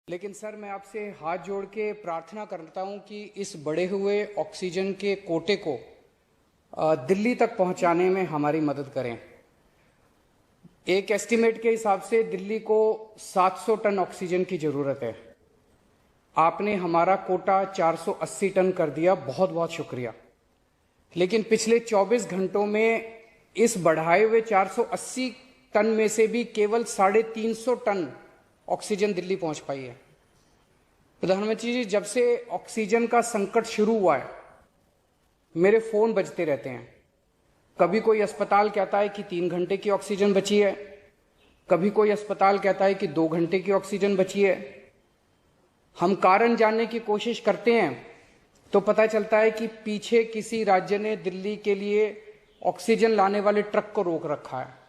लेकिन सर मैं आपसे हाथ जोड़ के प्रार्थना करता हूं कि इस बढ़े हुए ऑक्सीजन के कोटे को दिल्ली तक पहुंचाने में हमारी मदद करें। एक एस्टीमेट के हिसाब से दिल्ली को 700 टन ऑक्सीजन की जरूरत है। आपने हमारा कोटा 480 टन कर दिया, बहुत बहुत शुक्रिया। लेकिन पिछले 24 घंटों में इस बढ़ाए हुए 480 टन में से भी केवल 350 टन ऑक्सीजन दिल्ली पहुंच पाई है। प्रधानमंत्री जी, जब से ऑक्सीजन का संकट शुरू हुआ है मेरे फोन बजते रहते हैं। कभी कोई अस्पताल कहता है कि 3 घंटे की ऑक्सीजन बची है, कभी कोई अस्पताल कहता है कि 2 घंटे की ऑक्सीजन बची है। हम कारण जानने की कोशिश करते हैं तो पता चलता है कि पीछे किसी राज्य ने दिल्ली के लिए ऑक्सीजन लाने वाले ट्रक को रोक रखा है।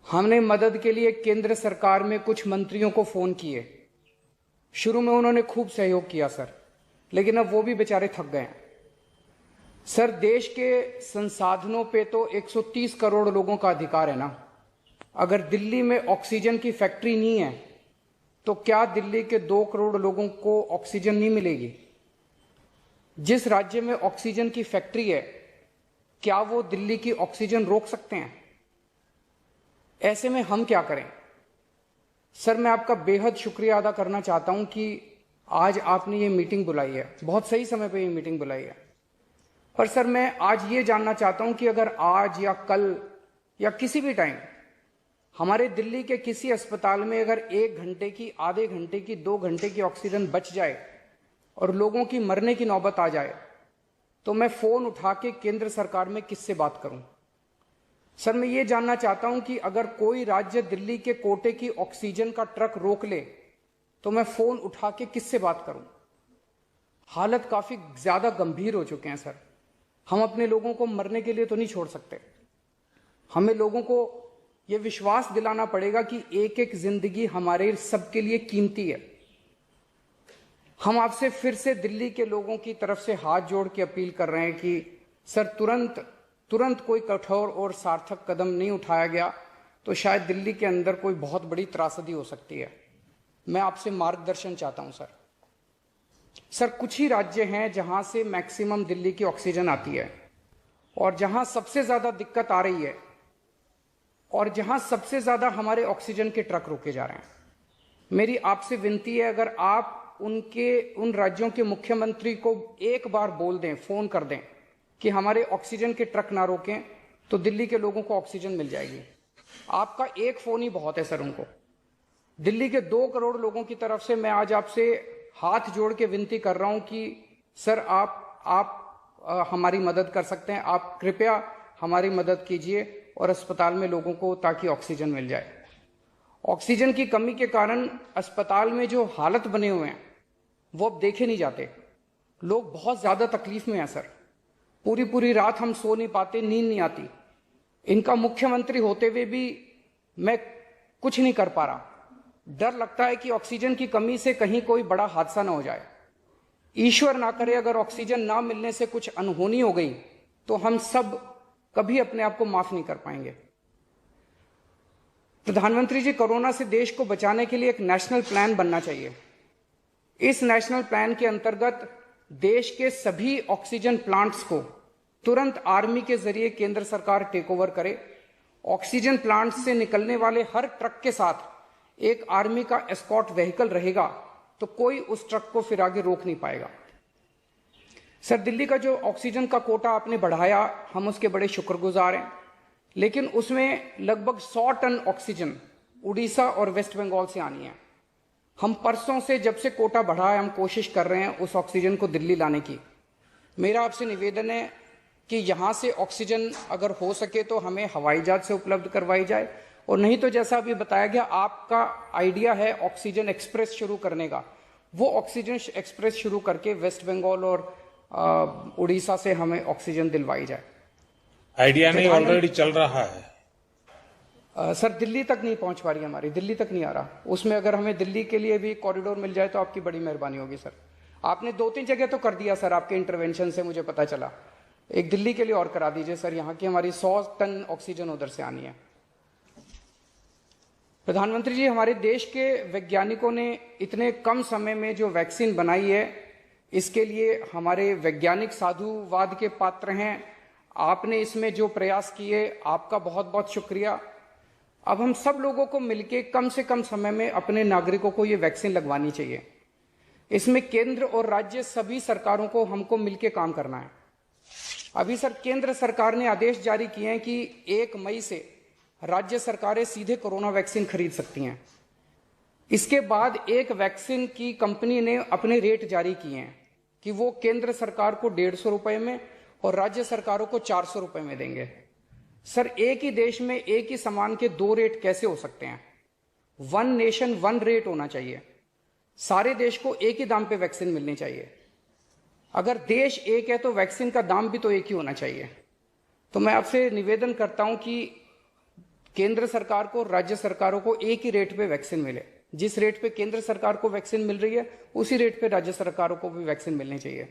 हमने मदद के लिए केंद्र सरकार में कुछ मंत्रियों को फोन किए। शुरू में उन्होंने खूब सहयोग किया सर, लेकिन अब वो भी बेचारे थक गए हैं। सर, देश के संसाधनों पे तो 130 करोड़ लोगों का अधिकार है ना। अगर दिल्ली में ऑक्सीजन की फैक्ट्री नहीं है तो क्या दिल्ली के 2 करोड़ लोगों को ऑक्सीजन नहीं मिलेगी? जिस राज्य में ऑक्सीजन की फैक्ट्री है, क्या वो दिल्ली की ऑक्सीजन रोक सकते हैं? ऐसे में हम क्या करें? सर, मैं आपका बेहद शुक्रिया अदा करना चाहता हूं कि आज आपने ये मीटिंग बुलाई है, बहुत सही समय पे ये मीटिंग बुलाई है। पर सर, मैं आज ये जानना चाहता हूं कि अगर आज या कल या किसी भी टाइम हमारे दिल्ली के किसी अस्पताल में अगर 1 घंटे की, आधे घंटे की, 2 घंटे की ऑक्सीजन बच जाए और लोगों की मरने की नौबत आ जाए, तो मैं फोन उठा के केंद्र सरकार में किससे बात करूं? सर, मैं ये जानना चाहता हूं कि अगर कोई राज्य दिल्ली के कोटे की ऑक्सीजन का ट्रक रोक ले तो मैं फोन उठा के किससे बात करूं? हालत काफी ज्यादा गंभीर हो चुके हैं सर। हम अपने लोगों को मरने के लिए तो नहीं छोड़ सकते। हमें लोगों को यह विश्वास दिलाना पड़ेगा कि एक एक जिंदगी हमारे सबके लिए कीमती है। हम आपसे फिर से दिल्ली के लोगों की तरफ से हाथ जोड़ के अपील कर रहे हैं कि सर, तुरंत कोई कठोर और सार्थक कदम नहीं उठाया गया तो शायद दिल्ली के अंदर कोई बहुत बड़ी त्रासदी हो सकती है। मैं आपसे मार्गदर्शन चाहता हूं सर। सर, कुछ ही राज्य हैं जहां से मैक्सिमम दिल्ली की ऑक्सीजन आती है और जहां सबसे ज्यादा दिक्कत आ रही है और जहां सबसे ज्यादा हमारे ऑक्सीजन के ट्रक रोके जा रहे हैं। मेरी आपसे विनती है, अगर आप उन राज्यों के मुख्यमंत्री को एक बार बोल दें, फोन कर दें कि हमारे ऑक्सीजन के ट्रक ना रोकें, तो दिल्ली के लोगों को ऑक्सीजन मिल जाएगी। आपका एक फोन ही बहुत है सर उनको। दिल्ली के 2 करोड़ लोगों की तरफ से मैं आज आपसे हाथ जोड़ के विनती कर रहा हूं कि सर, आप हमारी मदद कर सकते हैं। आप कृपया हमारी मदद कीजिए और अस्पताल में लोगों को ताकि ऑक्सीजन मिल जाए। ऑक्सीजन की कमी के कारण अस्पताल में जो हालत बने हुए हैं वो अब देखे नहीं जाते। लोग बहुत ज्यादा तकलीफ में हैं सर। पूरी रात हम सो नहीं पाते, नींद नहीं आती। इनका मुख्यमंत्री होते हुए भी मैं कुछ नहीं कर पा रहा। डर लगता है कि ऑक्सीजन की कमी से कहीं कोई बड़ा हादसा ना हो जाए। ईश्वर ना करे अगर ऑक्सीजन ना मिलने से कुछ अनहोनी हो गई तो हम सब कभी अपने आप को माफ नहीं कर पाएंगे। प्रधानमंत्री जी, कोरोना से देश को बचाने के लिए एक नेशनल प्लान बनना चाहिए। इस नेशनल प्लान के अंतर्गत देश के सभी ऑक्सीजन प्लांट्स को तुरंत आर्मी के जरिए केंद्र सरकार टेक ओवर करे। ऑक्सीजन प्लांट से निकलने वाले हर ट्रक के साथ एक आर्मी का एस्कॉर्ट व्हीकल रहेगा तो कोई उस ट्रक को फिर आगे रोक नहीं पाएगा। सर, दिल्ली का जो ऑक्सीजन का कोटा आपने बढ़ाया, हम उसके बड़े शुक्रगुजार हैं, लेकिन उसमें लगभग 100 टन ऑक्सीजन उड़ीसा और वेस्ट बंगाल से आनी है। हम परसों से, जब से कोटा बढ़ा है, हम कोशिश कर रहे हैं उस ऑक्सीजन को दिल्ली लाने की। मेरा आपसे निवेदन है कि यहां से ऑक्सीजन अगर हो सके तो हमें हवाई जहाज से उपलब्ध करवाई जाए, और नहीं तो जैसा अभी बताया गया, आपका आइडिया है ऑक्सीजन एक्सप्रेस शुरू करने का, वो ऑक्सीजन एक्सप्रेस शुरू करके वेस्ट बंगाल और उड़ीसा से हमें ऑक्सीजन दिलवाई जाए। आइडिया नहीं, ऑलरेडी चल रहा है। सर, दिल्ली तक नहीं पहुंच पा रही, हमारी दिल्ली तक नहीं आ रहा। उसमें अगर हमें दिल्ली के लिए भी कॉरिडोर मिल जाए तो आपकी बड़ी मेहरबानी होगी सर। आपने 2-3 जगह तो कर दिया सर, आपके इंटरवेंशन से मुझे पता चला। एक दिल्ली के लिए और करा दीजिए सर, यहाँ की हमारी 100 टन ऑक्सीजन उधर से आनी है। प्रधानमंत्री जी, हमारे देश के वैज्ञानिकों ने इतने कम समय में जो वैक्सीन बनाई है, इसके लिए हमारे वैज्ञानिक साधुवाद के पात्र हैं। आपने इसमें जो प्रयास किए, आपका बहुत बहुत शुक्रिया। अब हम सब लोगों को मिलकर कम से कम समय में अपने नागरिकों को ये वैक्सीन लगवानी चाहिए। इसमें केंद्र और राज्य सभी सरकारों को हमको मिलकर काम करना है। अभी सर, केंद्र सरकार ने आदेश जारी किए हैं कि 1 मई से राज्य सरकारें सीधे कोरोना वैक्सीन खरीद सकती हैं। इसके बाद एक वैक्सीन की कंपनी ने अपने रेट जारी किए हैं कि वो केंद्र सरकार को 150 रुपए में और राज्य सरकारों को 400 रुपए में देंगे। सर, एक ही देश में एक ही सामान के 2 रेट कैसे हो सकते हैं? 1 नेशन 1 रेट होना चाहिए। सारे देश को एक ही दाम पे वैक्सीन मिलनी चाहिए। अगर देश एक है तो वैक्सीन का दाम भी तो एक ही होना चाहिए। तो मैं आपसे निवेदन करता हूं कि केंद्र सरकार को, राज्य सरकारों को एक ही रेट पे वैक्सीन मिले। जिस रेट पे केंद्र सरकार को वैक्सीन मिल रही है, उसी रेट पे राज्य सरकारों को भी वैक्सीन मिलनी चाहिए।